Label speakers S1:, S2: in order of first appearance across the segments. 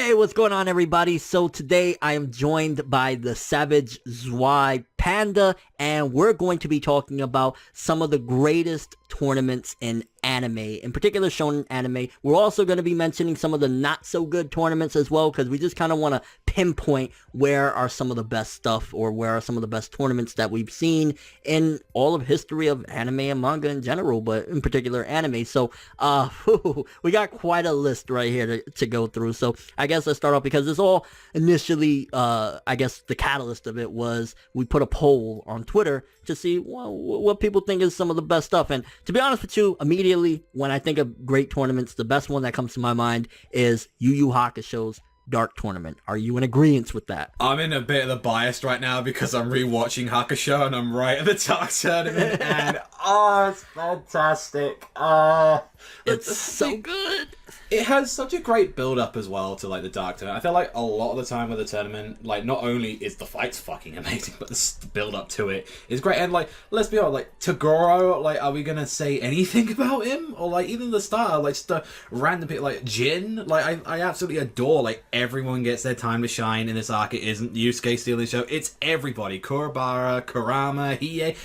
S1: Hey, what's going on, everybody? So today I am joined by the Savage Zwei Panda, and we're going to be talking about some of the greatest tournaments in anime, in particular shonen anime. We're also going to be mentioning some of the not so good tournaments as well, because we just kind of want to pinpoint where are some of the best stuff, or where are some of the best tournaments that we've seen in all of history of anime and manga in general, but in particular anime. So we got quite a list right here to go through. So I guess let's start off, because it's all initially, I guess the catalyst of it was we put a poll on Twitter to see what people think is some of the best stuff. And to be honest with you, immediately when I think of great tournaments, the best one that comes to my mind is Yu Yu Hakusho's Dark Tournament. Are you in agreement with that?
S2: I'm in a bit of the bias right now because I'm rewatching Hakusho and I'm right at the Dark Tournament and it's fantastic.
S1: It's so good.
S2: It has such a great build-up as well to, like, the Dark Tournament. I feel like a lot of the time with the tournament, like, not only is the fight's fucking amazing, but the build-up to it is great. And, like, let's be honest, like, Toguro, like, are we gonna say anything about him? Or, like, even the start, like, just a random bit, like, Jin, like, I absolutely adore, like, everyone gets their time to shine in this arc. It isn't Yusuke stealing the show. It's everybody. Kurabara, Kurama, Hiei,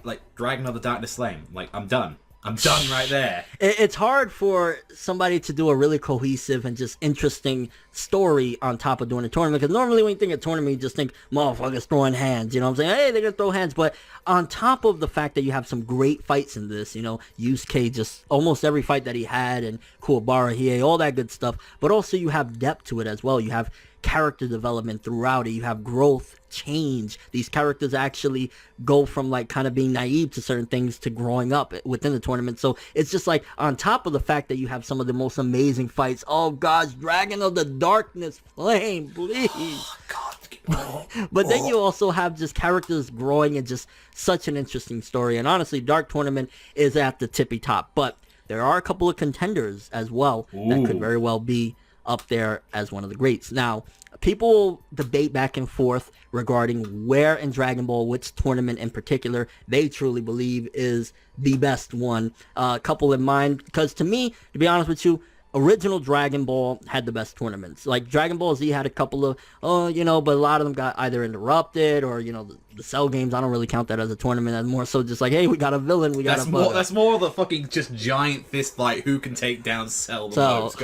S2: like, Dragon of the Darkness Flame. Like, I'm done. I'm done right there.
S1: It's hard for somebody to do a really cohesive and just interesting story on top of doing a tournament, because normally when you think of tournament, you just think motherfuckers throwing hands, you know what I'm saying? Hey, they're gonna throw hands. But on top of the fact that you have some great fights in this, you know, Yusuke, just almost every fight that he had, and Kuwabara, Hiei, all that good stuff, but also you have depth to it as well. You have character development throughout it. You have growth, change. These characters actually go from, like, kind of being naive to certain things to growing up within the tournament. So it's just like, on top of the fact that you have some of the most amazing fights, oh gosh, Dragon of the Darkness Flame, please.
S2: Oh, God.
S1: But then you also have just characters growing, and just such an interesting story. And honestly, Dark Tournament is at the tippy top, but there are a couple of contenders as well that could very well be up there as one of the greats. Now, people debate back and forth regarding where in Dragon Ball, which tournament in particular they truly believe is the best one. A couple in mind, because to me, to be honest with you, original Dragon Ball had the best tournaments. Like, Dragon Ball Z had a couple of, but a lot of them got either interrupted, or, the Cell games, I don't really count that as a tournament. That's more so just like, hey, we got a villain,
S2: That's more of the fucking just giant fist fight, who can take down Cell the most.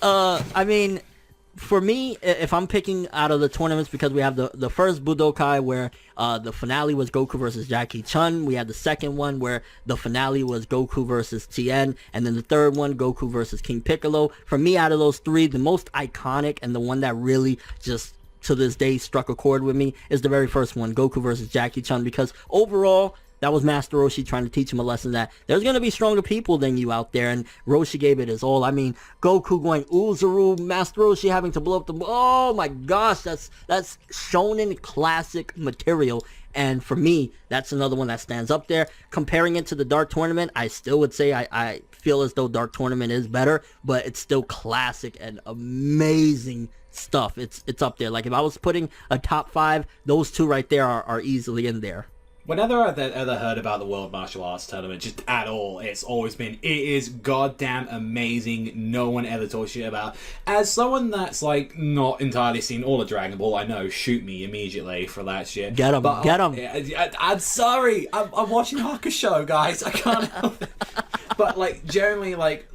S1: I mean, for me, if I'm picking out of the tournaments, because we have the first Budokai where the finale was Goku versus Jackie Chun. We had the second one where the finale was Goku versus Tien. And then the third one, Goku versus King Piccolo. For me, out of those three, the most iconic and the one that really just to this day struck a chord with me is the very first one, Goku versus Jackie Chun, because overall, that was Master Roshi trying to teach him a lesson that there's going to be stronger people than you out there, and Roshi gave it his all. I mean, Goku going Uzuru, Master Roshi having to blow up the... Oh my gosh, that's shonen classic material, and for me, that's another one that stands up there. Comparing it to the Dark Tournament, I still would say I feel as though Dark Tournament is better, but it's still classic and amazing stuff. It's up there. Like, if I was putting a top 5, those two right there are easily in there.
S2: Whenever I've ever heard about the World Martial Arts Tournament, just at all, it's always been, it is goddamn amazing. No one ever talks shit about. As someone that's, like, not entirely seen all of Dragon Ball, I know, shoot me immediately for that shit.
S1: Get him, get him.
S2: I'm sorry. I'm watching Hakusho, guys. I can't help it. But, like, generally, like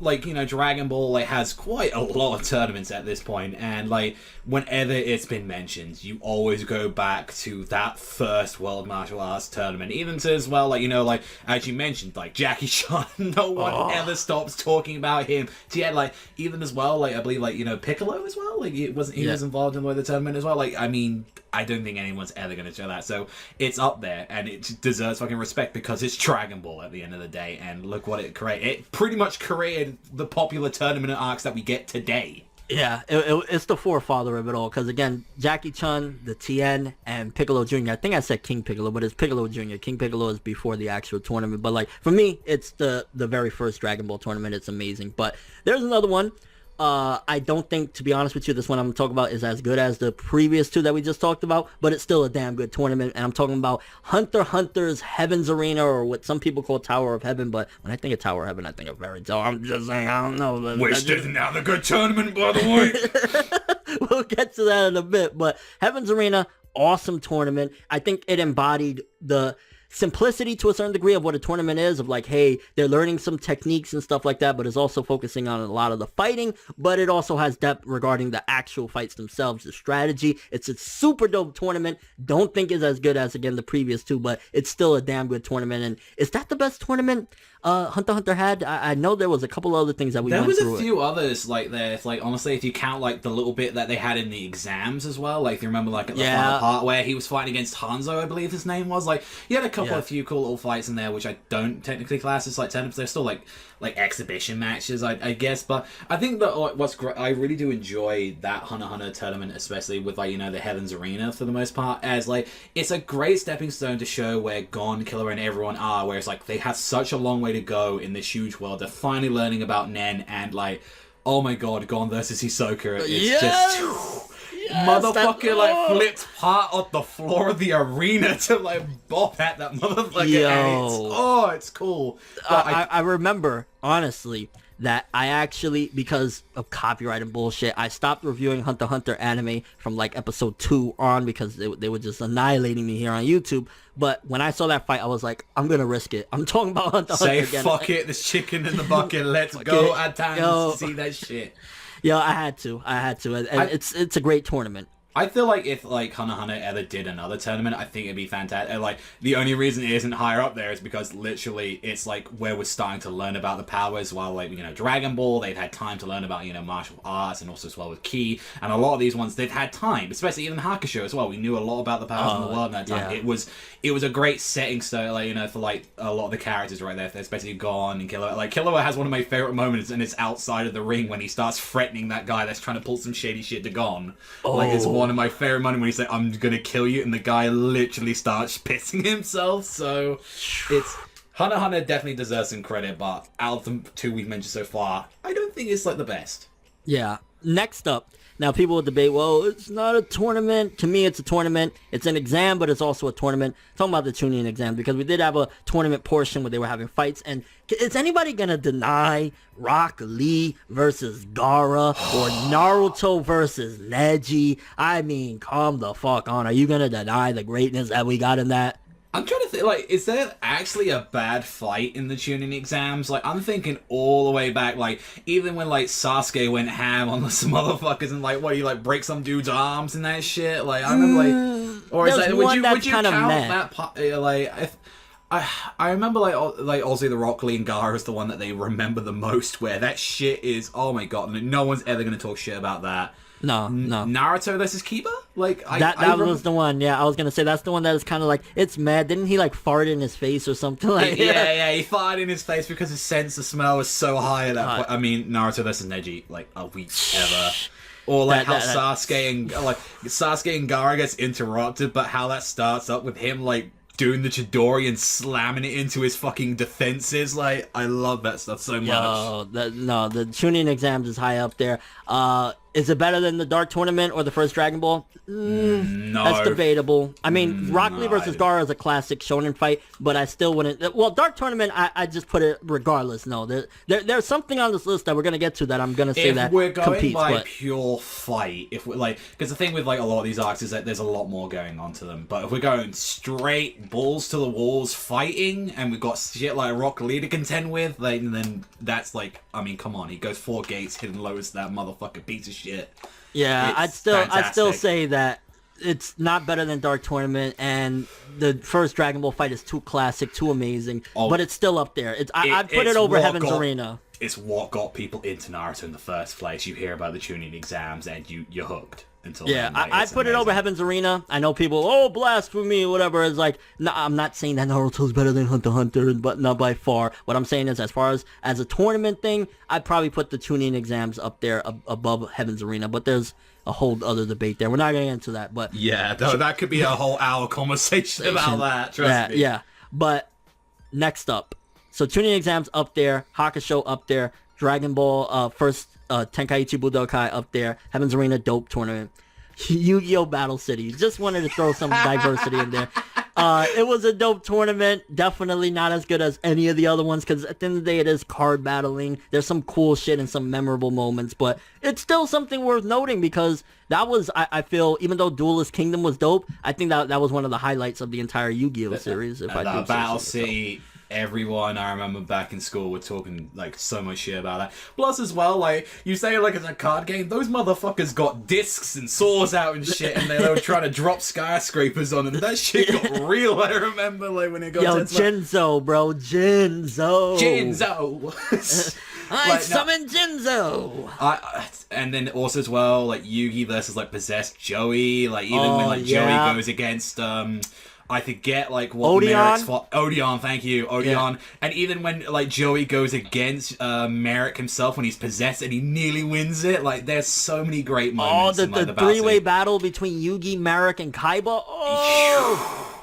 S2: Dragon Ball, like, has quite a lot of tournaments at this point, and, like, whenever it's been mentioned, you always go back to that first World Martial Arts Tournament. Even to, as well, like, like, as you mentioned, like, Jackie Chan, no one ever stops talking about him. So, yeah, like, even as well, like, I believe, like, Piccolo as well, like, he was involved in, like, the tournament as well. Like, I mean, I don't think anyone's ever going to show that. So it's up there, and it deserves fucking respect, because it's Dragon Ball at the end of the day, and look what it created. It pretty much created the popular tournament arcs that we get today.
S1: Yeah, it's the forefather of it all, because again, Jackie Chun, the Tien, and Piccolo Jr. I think I said King Piccolo, but it's Piccolo Jr. King Piccolo is before the actual tournament, but, like, for me, it's the very first Dragon Ball tournament. It's amazing. But there's another one. I don't think, to be honest with you, this one I'm talking about is as good as the previous two that we just talked about, but it's still a damn good tournament. And I'm talking about Hunter x Hunter's Heaven's Arena, or what some people call Tower of Heaven. But when I think of Tower of Heaven, I think of Fairy Tail. I'm just saying, I don't know.
S2: Which is another good tournament, by the way.
S1: We'll get to that in a bit. But Heaven's Arena, awesome tournament. I think it embodied the simplicity to a certain degree of what a tournament is, of like, hey, they're learning some techniques and stuff like that, but it's also focusing on a lot of the fighting, but it also has depth regarding the actual fights themselves, the strategy. It's a super dope tournament. Don't think it's as good as, again, the previous two, but it's still a damn good tournament. And is that the best tournament Hunter x Hunter had? I know there was a couple other things that we went through.
S2: There was a few others like there. It's like, honestly, if you count like the little bit that they had in the exams as well, like if you remember like at the final part where he was fighting against Hanzo, I believe his name was, like he had a couple of few cool little fights in there, which I don't technically class as like tournaments. They're still like exhibition matches, I guess. But I think that what's great, I really do enjoy that Hunter x Hunter tournament, especially with like, you know, the Heaven's Arena for the most part, as like it's a great stepping stone to show where Gon, KILLUA, and everyone are, where it's like they have such a long way to go in this huge world. They're finally learning about Nen, and like, oh my god, Gon versus Hisoka, it's just motherfucker like flipped part of the floor of the arena to like bop at that motherfucker. And it's cool.
S1: I remember, honestly, that I actually, because of copyright and bullshit, I stopped reviewing Hunter x Hunter anime from like episode 2 on, because they were just annihilating me here on YouTube. But when I saw that fight, I was like, I'm gonna risk it. I'm talking about Hunter x Hunter again.
S2: Fuck it, there's chicken in the bucket, let's go at times to see that shit.
S1: Yeah, I had to, and it's a great tournament.
S2: I feel like if like Hunter x Hunter ever did another tournament, I think it'd be fantastic. And, like, the only reason it isn't higher up there is because literally it's like where we're starting to learn about the powers. While like, you know, Dragon Ball, they've had time to learn about, you know, martial arts, and also as well with Ki, and a lot of these ones they've had time, especially even Hakusho as well. We knew a lot about the powers in the world in that time. Yeah. It was a great setting stone, like, you know, for like a lot of the characters right there, especially Gon and KILLUA. Like KILLUA has one of my favorite moments, and it's outside of the ring when he starts threatening that guy that's trying to pull some shady shit to Gon. Like, it's one of my favorite moments when he's like, I'm gonna kill you, and the guy literally starts pissing himself. So it's Hunter x Hunter definitely deserves some credit, but out of the two we've mentioned so far, I don't think it's like the best.
S1: Yeah. Next up, now people will debate, well, it's not a tournament. To me, it's a tournament. It's an exam, but it's also a tournament. Talking about the Chunin exam, because we did have a tournament portion where they were having fights. And is anybody going to deny Rock Lee versus Gaara or Naruto versus Neji? I mean, calm the fuck on. Are you going to deny the greatness that we got in that?
S2: I'm trying to think, like, is there actually a bad fight in the Chunin exams? Like, I'm thinking all the way back, like, even when, like, Sasuke went ham on some motherfuckers and, like, what, you, like, break some dude's arms and that shit? Like, I remember, like, or is that, would you count that part, like, if, I remember, like obviously the Rock Lee and Gaara is the one that they remember the most, where that shit is, oh my god, no one's ever going to talk shit about that.
S1: No.
S2: Naruto versus Kiba? Like,
S1: that was the one. Yeah, I was gonna say that's the one that is kind of like, it's mad. Didn't he like fart in his face or something like?
S2: Yeah, he farted in his face because his sense of smell was so high at that point. I mean, Naruto versus Neji, like, a week ever. Or like how Sasuke and Gaara gets interrupted, but how that starts up with him like doing the Chidori and slamming it into his fucking defenses. Like, I love that stuff so much.
S1: The Chunin exams is high up there. Is it better than the Dark Tournament or the first Dragon Ball?
S2: No.
S1: That's debatable. I mean, Rock Lee versus Gaara is a classic shonen fight, but I still wouldn't... Well, Dark Tournament, I just put it regardless. No, there's something on this list that we're going to get to that I'm going to say that competes. If we're going by
S2: pure fight, if we're like... Because the thing with like a lot of these arcs is that there's a lot more going on to them. But if we're going straight balls to the walls fighting, and we've got shit like Rock Lee to contend with, like, then that's like... I mean, come on. He goes 4 gates, hidden lows, that motherfucker piece of shit.
S1: Yeah, I'd still say that it's not better than Dark Tournament, and the first Dragon Ball fight is too classic, too amazing, but it's still up there. I'd put it over Heaven's Arena.
S2: It's what got people into Naruto in the first place. You hear about the Chunin exams, and you're hooked.
S1: Yeah, I'd put it over Heaven's Arena. I know people, blasphemy, whatever. It's like, no, I'm not saying that Naruto's better than Hunter x Hunter, but not by far. What I'm saying is, as far as a tournament thing, I'd probably put the Chunin exams up there above Heaven's Arena. But there's a whole other debate there. We're not going to get into that. But
S2: yeah, that could be a whole hour conversation about that. Trust me.
S1: Yeah. But next up, so Chunin exams up there, Hakusho up there. Dragon Ball first Tenkaichi Budokai up there. Heaven's Arena dope tournament. Yu-Gi-Oh! Battle City. Just wanted to throw some diversity in there. It was a dope tournament. Definitely not as good as any of the other ones because at the end of the day, it is card battling. There's some cool shit and some memorable moments, but it's still something worth noting because that was, I feel, even though Duelist Kingdom was dope, I think that was one of the highlights of the entire Yu-Gi-Oh! Series. If I do say
S2: Battle
S1: so.
S2: City. Everyone I remember back in school were talking like so much shit about that. Plus as well, like you say like it's a card game, those motherfuckers got discs and saws out and shit and they were trying to drop skyscrapers on them. That shit got real, I remember like when it got
S1: Jinzo, bro. Jinzo. I summoned Jinzo.
S2: And then also as well, like Yugi versus like possessed Joey, like even when like Joey goes against I forget like what
S1: Odeon?
S2: Merrick's fought. Odeon, thank you, Odeon. Yeah. And even when like Joey goes against Merrick himself when he's possessed and he nearly wins it, like there's so many great moments.
S1: Oh, the three-way battle between Yugi, Merrick, and Kaiba. Oh.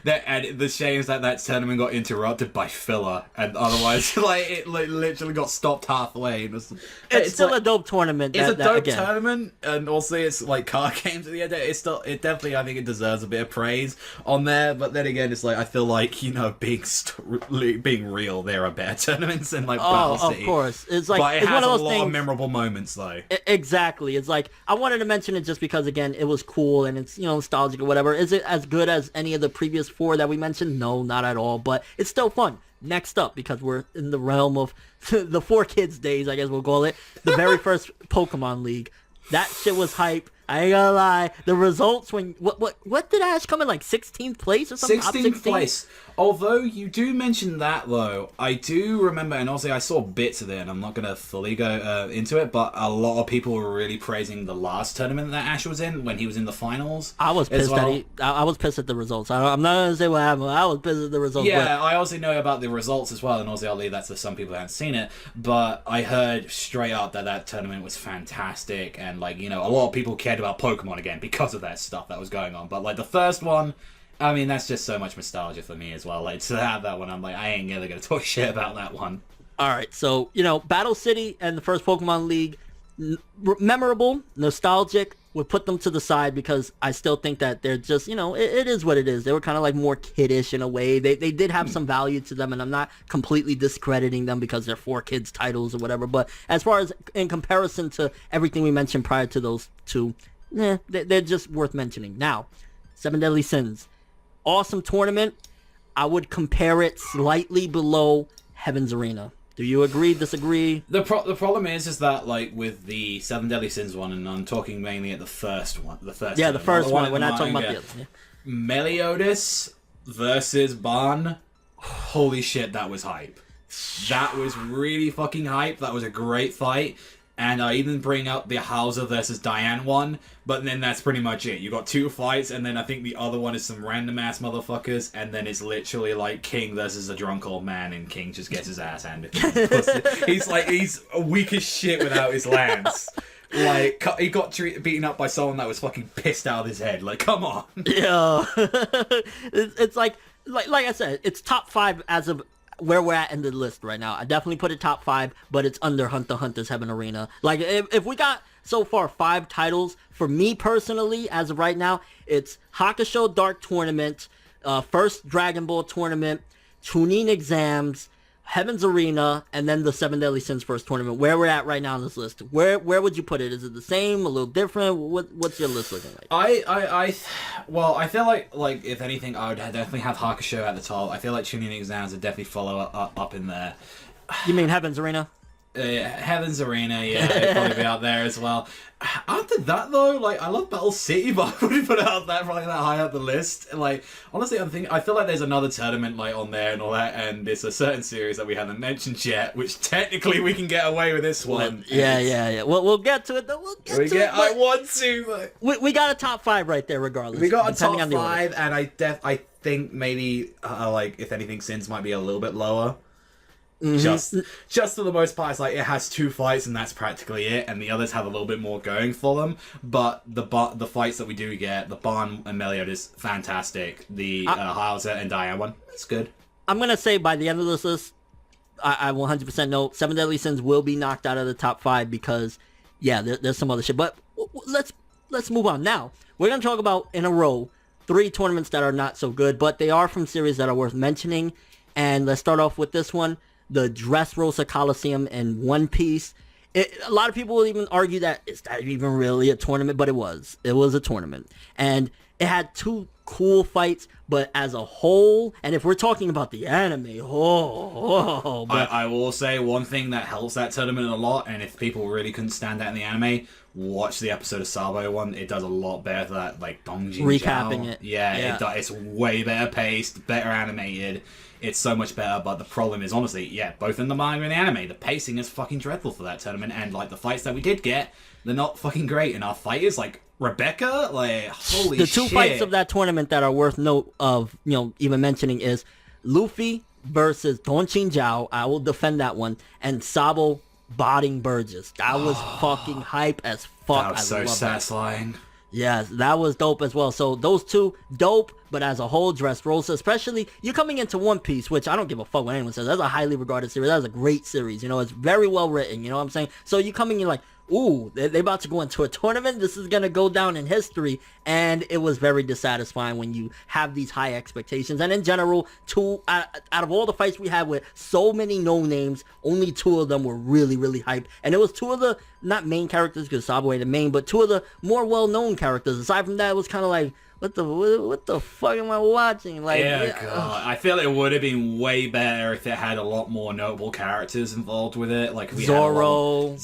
S2: And the shame is that tournament got interrupted by filler, and otherwise, like it literally got stopped halfway.
S1: It's still like, a dope tournament.
S2: It's a dope tournament, and also it's like card games at the end. It definitely, I think it deserves a bit of praise on there. But then again, it's like I feel like being real, there are better tournaments than like Battle City.
S1: Of course, it's like
S2: but it
S1: it's
S2: has
S1: one of those
S2: a lot
S1: things,
S2: of memorable moments though.
S1: Exactly, it's like I wanted to mention it just because again, it was cool and it's nostalgic or whatever. Is it as good as any of the previous 4 that we mentioned? No, not at all, but it's still fun. Next up, because we're in the realm of the 4Kids days, I guess we'll call it, the very first Pokemon League. That shit was hype. I ain't gonna lie. The results when what did Ash come in like 16th place or something?
S2: 16th place. Although you do mention that though, I do remember, and also I saw bits of it, and I'm not gonna fully go into it, but a lot of people were really praising the last tournament that Ash was in when he was in the finals.
S1: I was pissed I was pissed at the results. I'm not gonna say what happened. I was pissed at the results.
S2: Yeah, I also know about the results as well, and also I'll leave that to some people who haven't seen it. But I heard straight up that tournament was fantastic, and like a lot of people cared about Pokemon again because of that stuff that was going on. But like the first one, I mean, that's just so much nostalgia for me as well. Like to have that one, I'm like, I ain't never gonna talk shit about that one.
S1: All right, so Battle City and the first Pokemon League, memorable, nostalgic. Would put them to the side because I still think that they're just it is what it is. They were kind of like more kiddish in a way. They did have some value to them, and I'm not completely discrediting them because they're 4Kids titles or whatever. But as far as in comparison to everything we mentioned prior to those two, they're just worth mentioning. Now, 7 Deadly Sins. Awesome tournament. I would compare it slightly below Heaven's Arena. Do you agree, disagree?
S2: The problem is that like with the 7 Deadly Sins one, and I'm talking mainly at the first one. The first one.
S1: We're not talking about the other. Yeah.
S2: Meliodas versus Ban. Holy shit, that was hype. That was really fucking hype. That was a great fight. And I even bring up the Hauser versus Diane one, but then that's pretty much it. You got 2 fights, and then I think the other one is some random ass motherfuckers, and then it's literally like King versus a drunk old man, and King just gets his ass handed to him. He's weak as shit without his lance. Like, he got beaten up by someone that was fucking pissed out of his head. Like, come on.
S1: Yeah. It's like I said, it's top 5 as of where we're at in the list right now. I definitely put it top 5, but it's under Hunter x Hunter's Heaven Arena. Like, if we got so far 5 titles, for me personally, as of right now, it's Hakusho Dark Tournament, first Dragon Ball Tournament, Chunin Exams, Heaven's Arena, and then the 7 Deadly Sins first tournament. Where we're at right now on this list. Where would you put it? Is it the same? A little different? What's your list looking like?
S2: Well, I feel like if anything, I would definitely have Hakusho at the top. I feel like Chunin Exams would definitely follow up in there.
S1: You mean Heaven's Arena?
S2: Heaven's Arena, yeah, it'd probably be out there as well. After that, though, like, I love Battle City, but I wouldn't put it out there probably that high up the list. Like, honestly, I feel like there's another tournament, like, on there and all that, and it's a certain series that we haven't mentioned yet, which technically we can get away with this one.
S1: Yeah. We'll get to it, though.
S2: I want to.
S1: We got a top 5 right there, regardless.
S2: We got a top 5, and I think maybe, like, if anything, Sins might be a little bit lower. Mm-hmm. Just for the most part, it's like it has 2 fights and that's practically it, and the others have a little bit more going for them. But the fights that we do get, the Ban and Meliodas, fantastic. The Hauser and Diane one, it's good.
S1: I'm gonna say by the end of this list, I 100% know Seven Deadly Sins will be knocked out of the top 5 because, yeah, there's some other shit. But let's move on. Now, we're going to talk about, in a row, 3 tournaments that are not so good, but they are from series that are worth mentioning. And let's start off with this one, the Dressrosa Coliseum in One Piece. A lot of people will even argue that, is that even really a tournament? But it was. It was a tournament. And it had 2 cool fights, but as a whole, and if we're talking about the anime, but
S2: I will say one thing that helps that tournament a lot, and if people really couldn't stand that in the anime, watch the episode of Sabo one. It does a lot better than that, like Dongjin
S1: recapping
S2: Zhao.
S1: it.
S2: Yeah. It's way better paced, better animated. It's so much better, but the problem is, honestly, yeah, both in the manga and the anime, the pacing is fucking dreadful for that tournament, and, like, the fights that we did get, they're not fucking great, and our fighters, like, Rebecca, like, holy shit.
S1: The 2 fights of that tournament that are worth note of, even mentioning is Luffy versus Dongjin Zhao. I will defend that one. And Sabo botting Burgess. That was fucking hype as fuck.
S2: That was so satisfying.
S1: Yes, that was dope as well. So those 2, dope, but as a whole, Dressrosa, especially, you're coming into One Piece, which I don't give a fuck what anyone says. That's a highly regarded series. That's a great series. It's very well written. You know what I'm saying? So you coming in like, ooh, they about to go into a tournament. This is going to go down in history. And it was very dissatisfying when you have these high expectations. And in general, out of all the fights we had with so many no-names, only 2 of them were really, really hype. And it was 2 of the, not main characters, because Sabo ain't the main, but 2 of the more well-known characters. Aside from that, it was kind of like, what the fuck am I watching? Like,
S2: yeah, God. I feel it would have been way better if it had a lot more notable characters involved with it. Like, if we Zoro.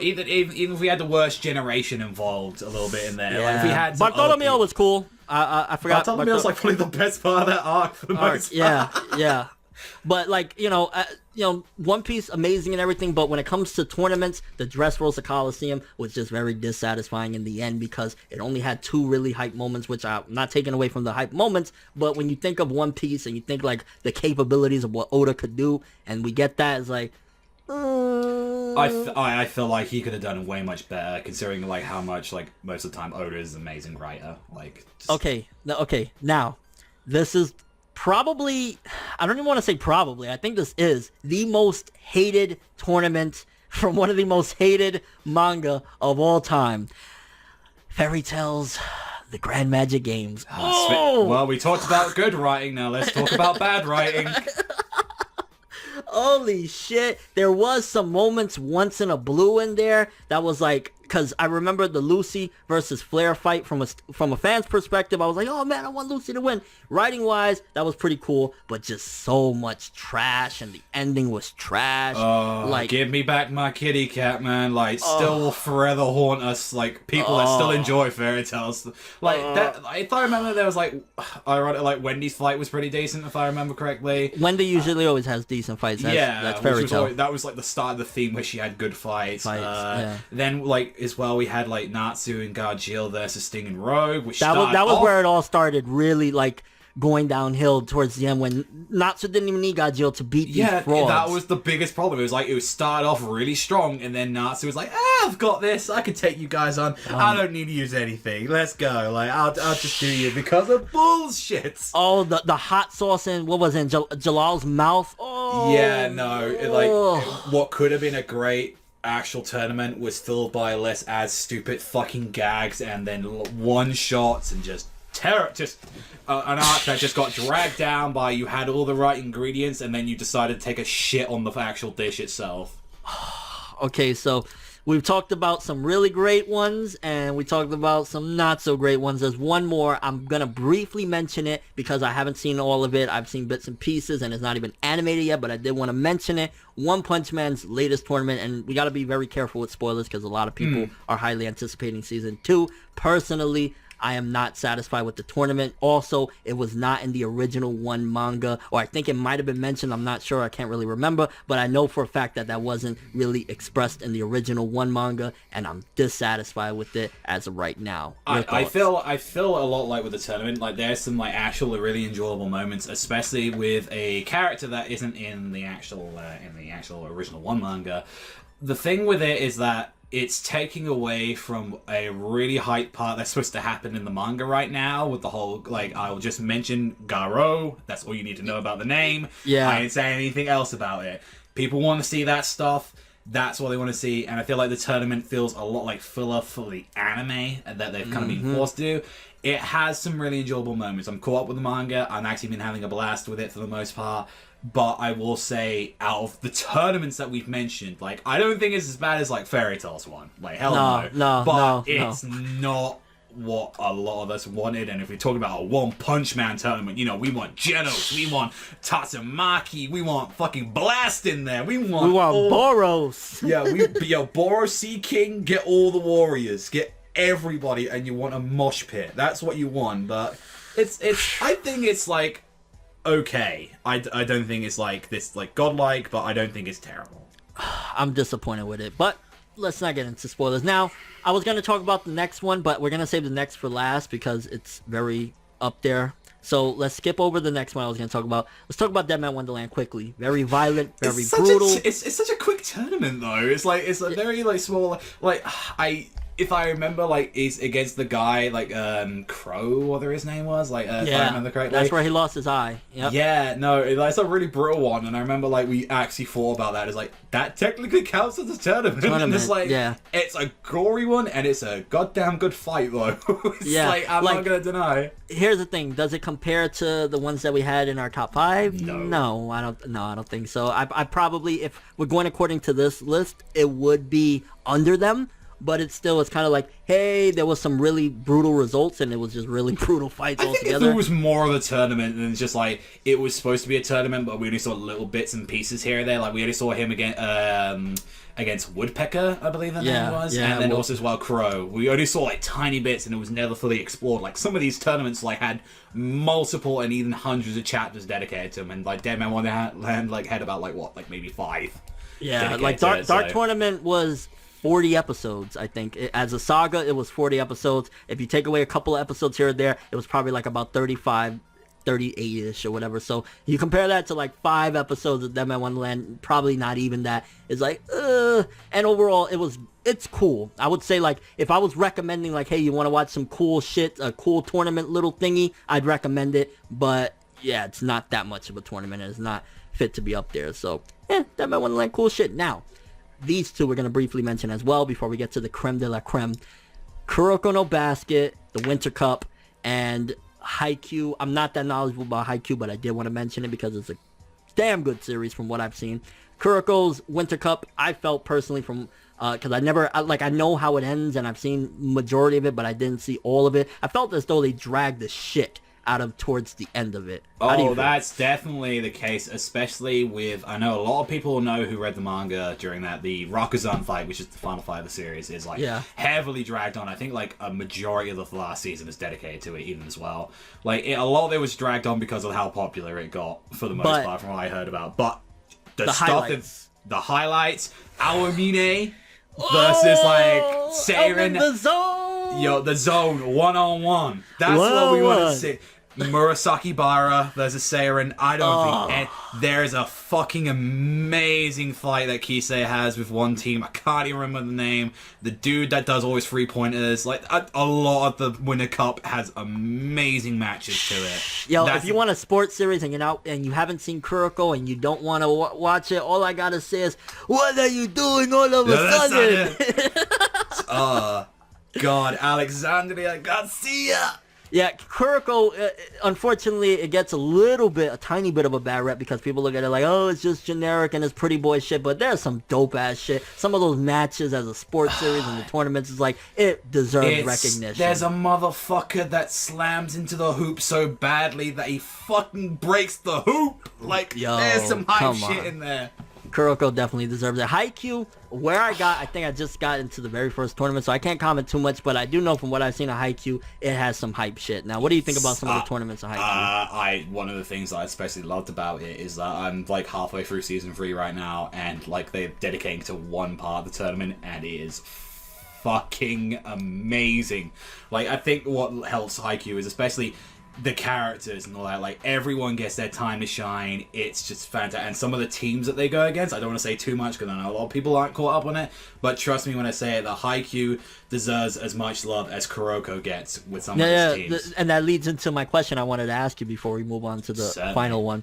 S2: Even if we had the worst generation involved a little bit in there.
S1: Yeah.
S2: Like, if we had
S1: Bartholomew was cool. I forgot.
S2: Bartholomew was like probably the best part of that arc for the most part.
S1: Yeah. But, like, One Piece, amazing and everything, but when it comes to tournaments, the Dressrosa Coliseum was just very dissatisfying in the end because it only had 2 really hype moments, which I'm not taking away from the hype moments, but when you think of One Piece and you think, like, the capabilities of what Oda could do, and we get that, it's like,
S2: I feel like he could have done way much better, considering, like, how much, like, most of the time Oda is an amazing writer. Like,
S1: Okay, now, this is probably, I don't even want to say probably, I think this is the most hated tournament from one of the most hated manga of all time. Fairy Tales, the Grand Magic Games.
S2: Well, we talked about good writing, now let's talk about bad writing.
S1: Holy shit. There was some moments once in a blue in there that was like, because I remember the Lucy versus Flair fight from a fan's perspective. I was like, oh man, I want Lucy to win. Writing wise, that was pretty cool, but just so much trash, and the ending was trash.
S2: Like, give me back my kitty cat, man. Like, still will forever haunt us. Like, people that still enjoy fairy tales. Like, that, if I remember, there was like, Wendy's fight was pretty decent, if I remember correctly.
S1: Wendy usually always has decent fights. That's fairy tale.
S2: That was like the start of the theme where she had good fights. Then, like, as well, we had like Natsu and Gargiel versus Sting and Rogue, which
S1: that was where it all started, really, like, going downhill towards the end when Natsu didn't even need Gargiel to beat these frauds.
S2: That was the biggest problem. It was like, it was started off really strong, and then Natsu was like, I've got this, I can take you guys on, I don't need to use anything, let's go, like, I'll just do you because of bullshit.
S1: Oh, the hot sauce in, what was it, in Jalal's mouth?
S2: What could have been a great actual tournament was filled by less as stupid fucking gags and then one shots and just terror, an arc that just got dragged down by, you had all the right ingredients and then you decided to take a shit on the actual dish itself.
S1: Okay, so we've talked about some really great ones and we talked about some not so great ones. There's one more. I'm gonna briefly mention it because I haven't seen all of it. I've seen bits and pieces and it's not even animated yet, but I did want to mention it. One Punch Man's latest tournament, and we got to be very careful with spoilers because a lot of people are highly anticipating season 2. Personally, I am not satisfied with the tournament. Also, it was not in the original One manga, or I think it might have been mentioned. I'm not sure. I can't really remember, but I know for a fact that that wasn't really expressed in the original One manga, and I'm dissatisfied with it as of right now.
S2: I feel a lot like with the tournament. Like, there's some like actual really enjoyable moments, especially with a character that isn't in the actual original One manga. The thing with it is that it's taking away from a really hype part that's supposed to happen in the manga right now with the whole, like, I'll just mention Garo. That's all you need to know about the name.
S1: Yeah.
S2: I ain't saying anything else about it. People want to see that stuff. That's what they want to see. And I feel like the tournament feels a lot like filler for the anime that they've kind of been forced to do. It has some really enjoyable moments. I'm caught up with the manga. I've actually been having a blast with it for the most part. But I will say, out of the tournaments that we've mentioned, like, I don't think it's as bad as, like, Fairy Tail's one. Like, hell no. But it's not what a lot of us wanted. And if we're talking about a One Punch Man tournament, you know, we want Genos, we want Tatsumaki, we want fucking Blast in there. We want
S1: Boros.
S2: Yeah, Boros, Sea King, get all the warriors, get everybody, and you want a mosh pit. That's what you want. But it's I think it's, like, okay. I don't think it's like this, like, godlike, but I don't think it's terrible.
S1: I'm disappointed with it, but let's not get into spoilers. Now, I was going to talk about the next one, but we're going to save the next for last because it's very up there. So let's skip over the next one I was going to talk about. Let's talk about Dead Man Wonderland quickly. Very violent, very brutal.
S2: It's such a quick tournament, though. It's like, it's a very, like, small, like, if I remember, like, is against the guy, like, Crow, whatever his name was, like, if I remember correctly.
S1: That's where he lost his eye. Yep.
S2: Yeah, no, it's a really brutal one, and I remember, like, we actually thought about that. It's like, that technically counts as a tournament. And it's like, it's a gory one, and it's a goddamn good fight, though. It's like, I'm not gonna deny.
S1: Here's the thing, does it compare to the ones that we had in our top 5?
S2: No.
S1: I don't think so. I probably, if we're going according to this list, it would be under them. But it's kind of like, hey, there was some really brutal results, and it was just really brutal fights altogether.
S2: I think if there was more of a tournament, and it's just like, it was supposed to be a tournament, but we only saw little bits and pieces here and there. Like, we only saw him against Woodpecker, I believe the name was, and then also as well Crow. We only saw, like, tiny bits, and it was never fully explored. Like, some of these tournaments, like, had multiple and even hundreds of chapters dedicated to them, and, like, Dead Man Wonderland, like, had about, like, what, like, maybe 5.
S1: Yeah, like, Dark Tournament was 40 episodes, I think. As a saga, it was 40 episodes. If you take away a couple of episodes here or there, it was probably like about 35, 38-ish or whatever. So you compare that to like 5 episodes of Dead Man Wonderland, probably not even that. It's like, and overall, it's cool. I would say, like, if I was recommending, like, hey, you want to watch some cool shit, a cool tournament little thingy, I'd recommend it. But yeah, it's not that much of a tournament, and it's not fit to be up there. So, Dead Man Wonderland, cool shit. Now, these two we're going to briefly mention as well before we get to the creme de la creme. Kuroko no Basket, the Winter Cup, and Haikyuu. I'm not that knowledgeable about Haikyuu, but I did want to mention it because it's a damn good series from what I've seen. Kuroko's Winter Cup, I felt personally from, because I know how it ends, and I've seen majority of it, but I didn't see all of it. I felt as though they dragged the shit out of towards the end of it.
S2: Oh, that's definitely the case, especially with, I know a lot of people know who read the manga during that, the Rakuzan fight, which is the final fight of the series, is like heavily dragged on. I think like a majority of the last season is dedicated to it even as well. Like a lot of it was dragged on because of how popular it got for the most part from what I heard about. But the stuff the highlights, Awamine versus like Seiren.
S1: The zone!
S2: Yo, the zone, one-on-one. That's what we want to see. Murasaki Bara versus Seiren. I don't think there's a fucking amazing fight that Kisei has with one team. I can't even remember the name. The dude that does always 3-pointers. Like, a lot of the Winter Cup has amazing matches to it.
S1: Yo, if you want a sports series and you haven't seen Kuroko and you don't want to watch it, all I gotta say is, what are you doing all of a sudden?
S2: God, Alexandria Garcia.
S1: Yeah, Kuroko, unfortunately, it gets a tiny bit of a bad rep because people look at it like, oh, it's just generic and it's pretty boy shit, but there's some dope-ass shit. Some of those matches as a sports series and the tournaments is like, it deserves recognition.
S2: There's a motherfucker that slams into the hoop so badly that he fucking breaks the hoop. Like, there's some hype shit in there.
S1: Kuroko definitely deserves it. Haikyuu, I think I just got into the very first tournament, so I can't comment too much, but I do know from what I've seen of Haikyuu, it has some hype shit. Now, what do you think about some of the tournaments of Haikyuu?
S2: One of the things that I especially loved about it is that I'm like halfway through season 3 right now, and like they're dedicating to one part of the tournament, and it is fucking amazing. Like, I think what helps Haikyuu is especially the characters and all that, like, everyone gets their time to shine. It's just fantastic. And some of the teams that they go against, I don't want to say too much because I know a lot of people aren't caught up on it, but trust me when I say it, the Haikyuu deserves as much love as Kuroko gets with some of his teams.
S1: And that leads into my question I wanted to ask you before we move on to the
S2: Certainly.
S1: final one.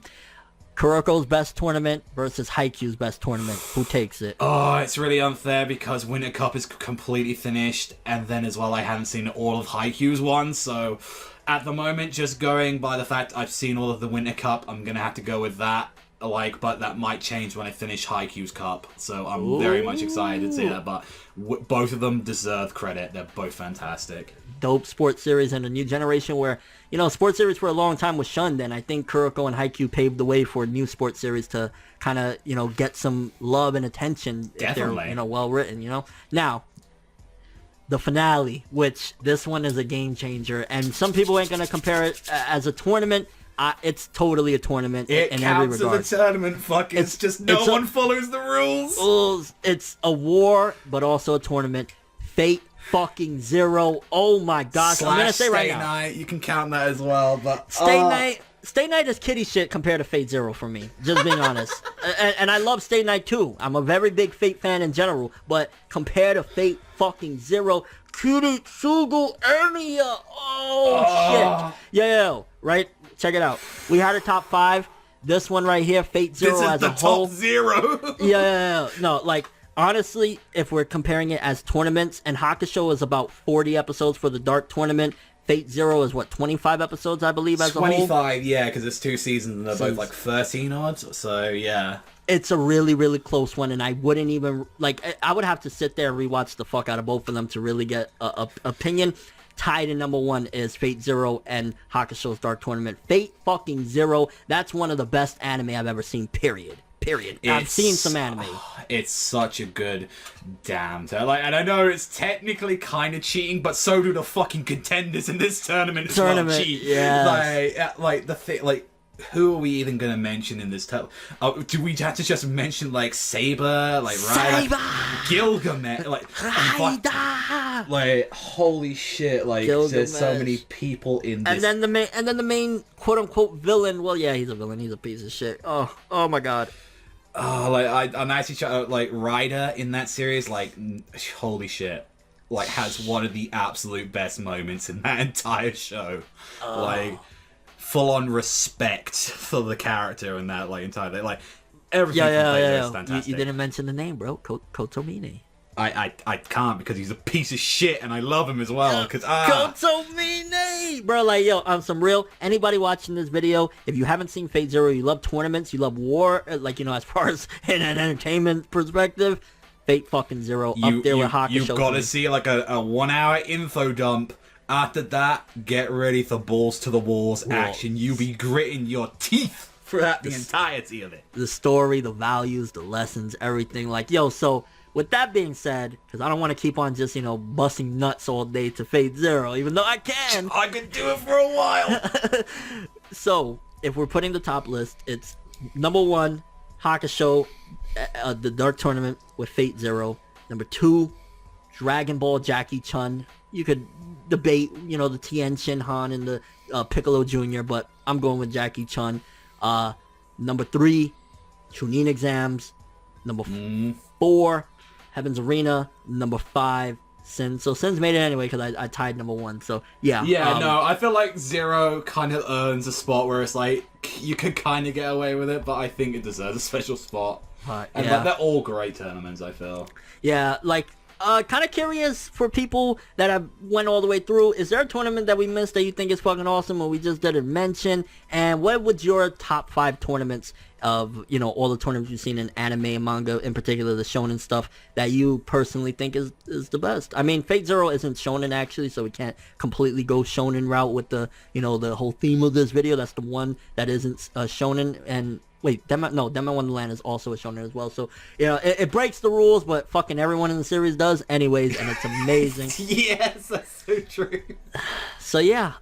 S1: Kuroko's best tournament versus Haikyuu's best tournament. Who takes it?
S2: Oh, it's really unfair because Winter Cup is completely finished, and then as well I haven't seen all of Haikyuu's one, so at the moment, just going by the fact I've seen all of the Winter Cup, I'm gonna have to go with that. Like, but that might change when I finish Haikyuu's Cup, so I'm very much excited to see that. But both of them deserve credit; they're both fantastic.
S1: Dope sports series and a new generation where, you know, sports series for a long time was shunned, and I think Kuroko and Haikyuu paved the way for new sports series to kind of, you know, get some love and attention.
S2: Definitely.
S1: If they're, you know, well written, you know. Now, the finale, which this one is a game changer, and some people ain't gonna compare it as a tournament. It's totally a tournament in every regard.
S2: It counts as a tournament, fuck. It's just no one follows the rules.
S1: It's a war, but also a tournament. Fate fucking Zero. Oh my gosh. I'm gonna say right now.
S2: Stay Night, you can count that as well, but
S1: Stay Night is kitty shit compared to Fate Zero for me. Just being honest. And I love Stay Night too. I'm a very big Fate fan in general, but compared to Fate fucking Zero, Kiritsugu Anya. Oh shit. Yeah, right? Check it out. We had a top 5. This one right here, Fate Zero as a whole.
S2: This is the top 0.
S1: Yeah. No, like, honestly, if we're comparing it as tournaments, and Hakusho is about 40 episodes for the Dark Tournament, Fate Zero is, what, 25 episodes, I believe, as a whole?
S2: 25, yeah, because it's 2 seasons and they're both, like, 13 odds, so, yeah.
S1: It's a really, really close one, and I wouldn't even, like, I would have to sit there and rewatch the fuck out of both of them to really get a opinion. Tied in number 1 is Fate Zero and Hakusho's Dark Tournament. Fate fucking Zero, that's one of the best anime I've ever seen, period. I've seen some anime.
S2: It's such a good damn like, and I know it's technically kind of cheating, but so do the fucking contenders in this tournament as well cheat.
S1: Yeah.
S2: Like the thing, like, who are we even gonna mention in this title? Do we have to just mention, like, Saber, like Ryder, Gilgamesh, like holy shit, like Gilgamesh. There's so many people in this.
S1: And then the main quote unquote villain. Well, yeah, he's a villain. He's a piece of shit. Oh my god.
S2: Oh, like I'm actually like Ryder in that series. Like, holy shit. Like, has one of the absolute best moments in that entire show. Like, full-on respect for the character in that, like, entire, like, everything is fantastic.
S1: You didn't mention the name, bro. Kotomine.
S2: I can't because he's a piece of shit and I love him as well.
S1: Kotomine! Bro, like, yo, on some real, anybody watching this video, if you haven't seen Fate Zero, you love tournaments, you love war, like, you know, as far as in an entertainment perspective, Fate fucking Zero up there with Hakusho.
S2: You've got to see, like, a 1 hour info dump. After that, get ready for balls to the walls action. You be gritting your teeth throughout the entirety of it.
S1: The story, the values, the lessons, everything. Like, yo, so with that being said, because I don't want to keep on just, you know, busting nuts all day to Fate Zero, even though I can.
S2: I could do it for a while.
S1: So, if we're putting the top list, it's number 1, Hakusho, the Dark Tournament with Fate Zero. Number 2, Dragon Ball Jackie Chun. You could debate, you know, the Tien Shinhan and the Piccolo Jr., but I'm going with Jackie Chun. Number 3, Chunin Exams. Number 4, Heaven's Arena. Number 5, Sin. So Sin's made it anyway because I tied number 1. So yeah.
S2: Yeah, no, I feel like Zero kind of earns a spot where it's like you could kind of get away with it, but I think it deserves a special spot. And like, they're all great tournaments, I feel.
S1: Yeah, like. Kind of curious for people that have went all the way through. Is there a tournament that we missed that you think is fucking awesome or we just didn't mention? And what would your top 5 tournaments of, you know, all the tournaments you've seen in anime and manga, in particular the shonen stuff, that you personally think is the best? I mean, Fate Zero isn't shonen actually, so we can't completely go shonen route with the, you know, the whole theme of this video. That's the one that isn't shonen. And wait, Denma Wonderland is also a shonen as well. So, you know, it breaks the rules, but fucking everyone in the series does anyways, and it's amazing.
S2: Yes, that's so true.
S1: So, yeah,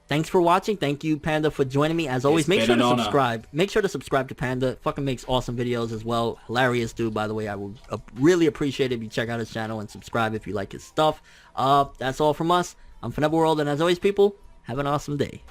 S1: thanks for watching. Thank you, Panda, for joining me. As always, make sure to subscribe. Make sure to subscribe to Panda. Fucking makes awesome videos as well. Hilarious dude, by the way. I would really appreciate it if you check out his channel and subscribe if you like his stuff. That's all from us. I'm ForneverWorld, and as always, people, Have an awesome day.